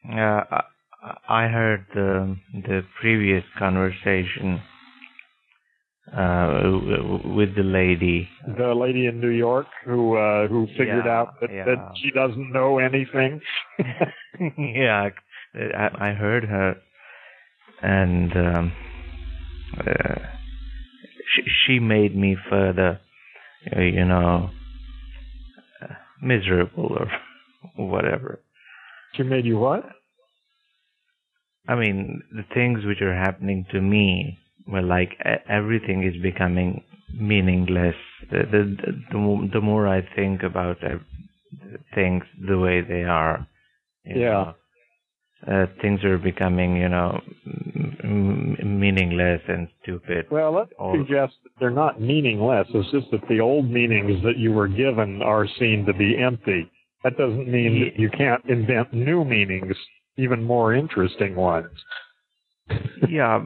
I I heard the previous conversation with the lady. The lady in New York who figured out that she doesn't know anything. Yeah, I heard her, and she made me further, miserable or whatever. She made you what? I mean, the things which are happening to me were like everything is becoming meaningless. The more I think about things the way they are, things are becoming, meaningless and stupid. Well, let's suggest that they're not meaningless. It's just that the old meanings that you were given are seen to be empty. That doesn't mean that you can't invent new meanings, even more interesting ones. Yeah,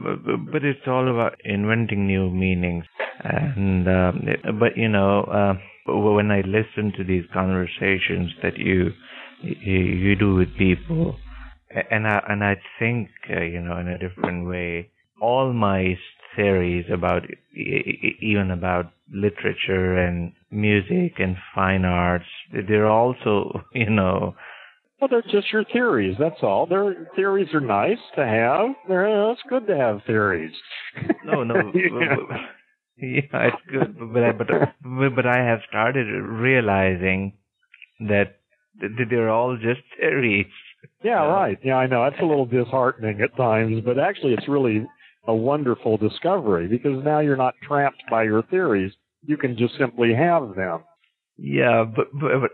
but it's all about inventing new meanings. And but when I listen to these conversations that you do with people, and I think in a different way, all my theories about even about literature and music and fine arts, they're also Well, they're just your theories, that's all. Theories are nice to have. It's good to have theories. No. Yeah, it's good, but I have started realizing that they're all just theories. Yeah, right. Yeah, I know. It's a little disheartening at times, but actually it's really a wonderful discovery because now you're not trapped by your theories. You can just simply have them. Yeah, but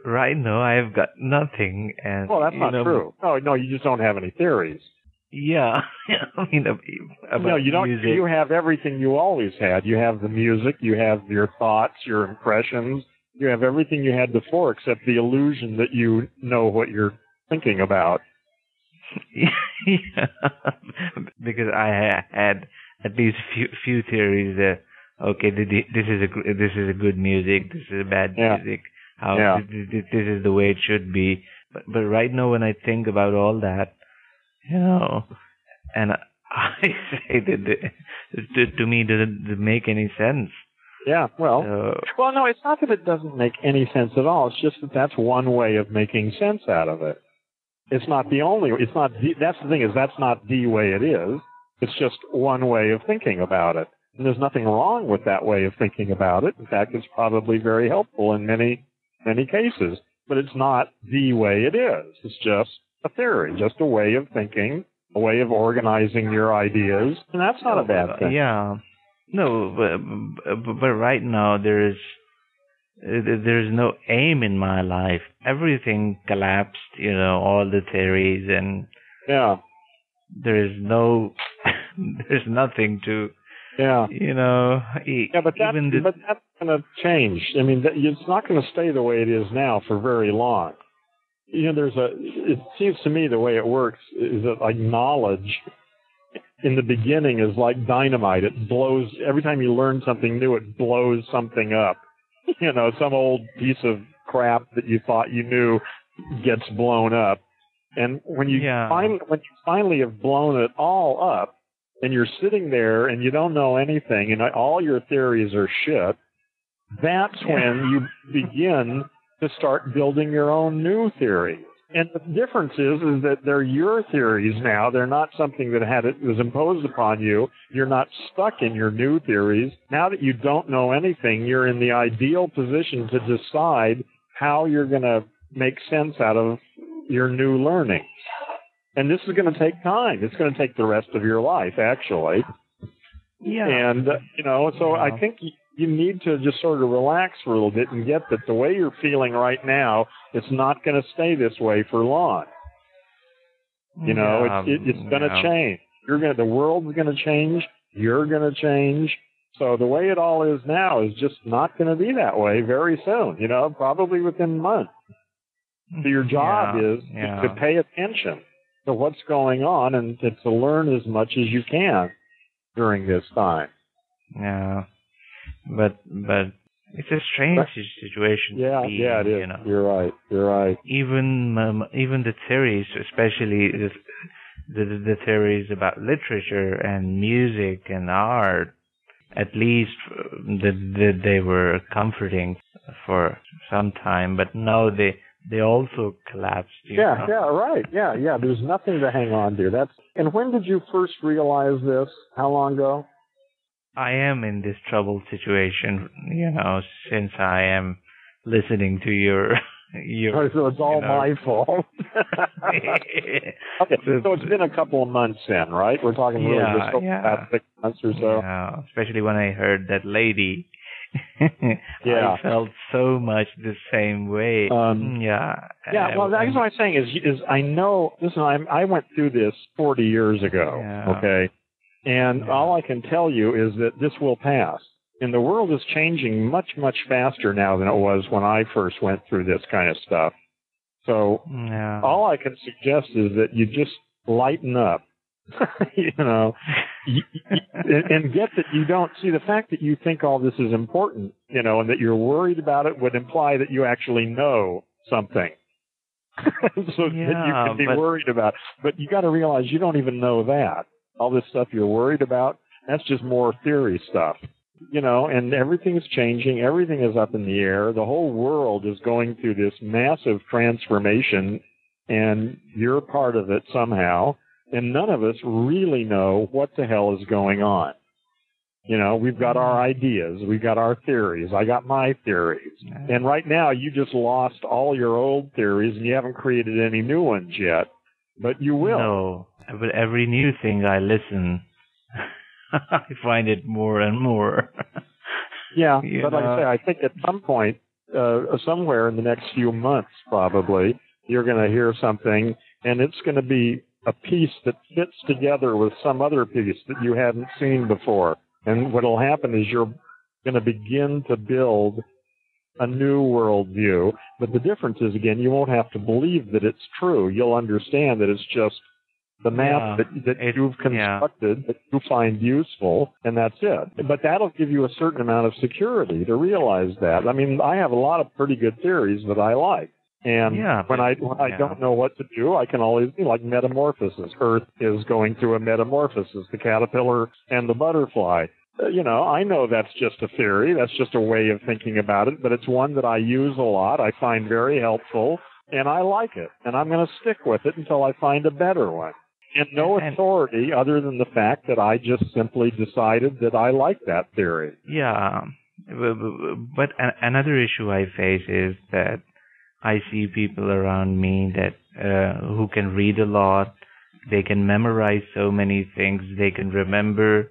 right now I've got nothing, and well, that's not true. No, you just don't have any theories. Yeah, I mean, about you don't. music. You have everything you always had. You have the music. You have your thoughts, your impressions. You have everything you had before, except the illusion that you know what you're thinking about. Yeah, because I had at least few theories that. Okay, this is a good music. This is a bad music. This is the way it should be. But right now, when I think about all that, and I say that to me doesn't make any sense. Yeah, well, no, it's not that it doesn't make any sense at all. It's just that that's one way of making sense out of it. It's not the only. It's not. That's the thing is that's not the way it is. It's just one way of thinking about it. And there's nothing wrong with that way of thinking about it. In fact, it's probably very helpful in many, many cases. But it's not the way it is. It's just a theory, just a way of thinking, a way of organizing your ideas. And that's not a bad thing. Yeah. No, but right now there's no aim in my life. Everything collapsed, all the theories, and there's nothing to... Yeah. But that's going to change. I mean, it's not going to stay the way it is now for very long. It seems to me the way it works is that like knowledge in the beginning is like dynamite. It blows, every time you learn something new, it blows something up. Some old piece of crap that you thought you knew gets blown up. And when you finally have blown it all up, and you're sitting there and you don't know anything and all your theories are shit, that's when you begin to start building your own new theories. And the difference is that they're your theories now. They're not something that was imposed upon you. You're not stuck in your new theories. Now that you don't know anything, you're in the ideal position to decide how you're going to make sense out of your new learning. And this is going to take time. It's going to take the rest of your life, actually. Yeah. And, I think you need to just sort of relax for a little bit and get that the way you're feeling right now, it's not going to stay this way for long. It's going to change. The world's going to change. You're going to change. So the way it all is now is just not going to be that way very soon, probably within months. So your job is to pay attention to what's going on and to learn as much as you can during this time. Yeah, but It's a strange situation. Yeah, to be yeah, it in, is. you know. You're right. Even the theories, especially the theories about literature and music and art, at least they were comforting for some time, but now they also collapsed. Yeah, right. Yeah. There's nothing to hang on to. And when did you first realize this? How long ago? I am in this troubled situation, since I am listening to your So it's all my fault. Okay, so it's been a couple of months then, right? We're talking really just about 6 months or so. Yeah, especially when I heard that lady. Yeah. I felt so much the same way. Yeah, well, that's what I'm saying is I know, listen, I went through this 40 years ago, okay? And all I can tell you is that this will pass. And the world is changing much, much faster now than it was when I first went through this kind of stuff. So all I can suggest is that you just lighten up, and get that you don't see the fact that you think all this is important, and that you're worried about it would imply that you actually know something. So that you can be worried about it. But you got to realize you don't even know that. All this stuff you're worried about, that's just more theory stuff. And everything's changing. Everything is up in the air. The whole world is going through this massive transformation, and you're part of it somehow. And none of us really know what the hell is going on. We've got our ideas. We've got our theories. I got my theories. And right now, you just lost all your old theories, and you haven't created any new ones yet. But you will. No, but every new thing I listen, I find it more and more. Yeah, but like I say, I think at some point, somewhere in the next few months probably, you're going to hear something, and it's going to be a piece that fits together with some other piece that you hadn't seen before. And what will happen is you're going to begin to build a new worldview. But the difference is, again, you won't have to believe that it's true. You'll understand that it's just the math that you've constructed that you find useful, and that's it. But that'll give you a certain amount of security to realize that. I mean, I have a lot of pretty good theories that I like. And when I don't know what to do, I can always be like metamorphosis. Earth is going through a metamorphosis, the caterpillar and the butterfly. I know that's just a theory. That's just a way of thinking about it, but it's one that I use a lot. I find very helpful, and I like it. And I'm going to stick with it until I find a better one. And no authority other than the fact that I just simply decided that I like that theory. Yeah, but another issue I face is that I see people around me that who can read a lot. They can memorize so many things. They can remember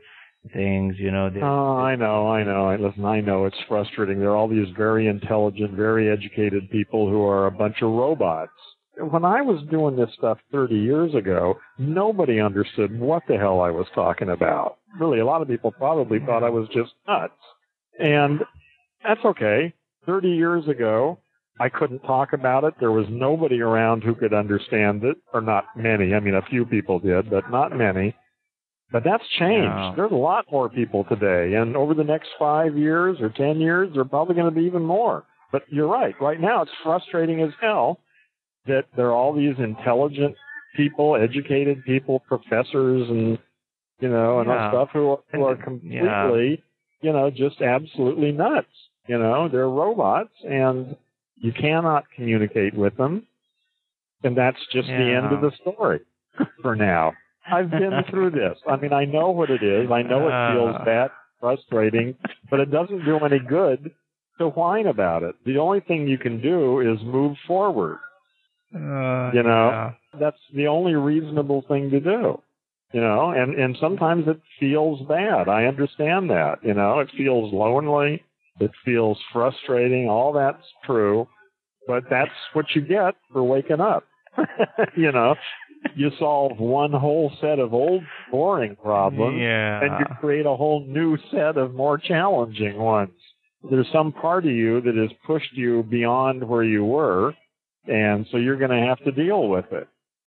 things, I know. Listen, I know it's frustrating. There are all these very intelligent, very educated people who are a bunch of robots. When I was doing this stuff 30 years ago, nobody understood what the hell I was talking about. Really, a lot of people probably thought I was just nuts. And that's okay. 30 years ago, I couldn't talk about it. There was nobody around who could understand it, or not many. I mean, a few people did, but not many. But that's changed. Yeah. There's a lot more people today. And over the next 5 years or 10 years, there are probably going to be even more. But you're right. Right now, it's frustrating as hell that there are all these intelligent people, educated people, professors and, and stuff who are completely, just absolutely nuts. They're robots and you cannot communicate with them. And that's just the end of the story for now. I've been through this. I mean, I know what it is. I know it feels bad, frustrating, but it doesn't do any good to whine about it. The only thing you can do is move forward. That's the only reasonable thing to do. And sometimes it feels bad. I understand that. It feels lonely. It feels frustrating. All that's true. But that's what you get for waking up. You solve one whole set of old, boring problems, and you create a whole new set of more challenging ones. There's some part of you that has pushed you beyond where you were, and so you're going to have to deal with it.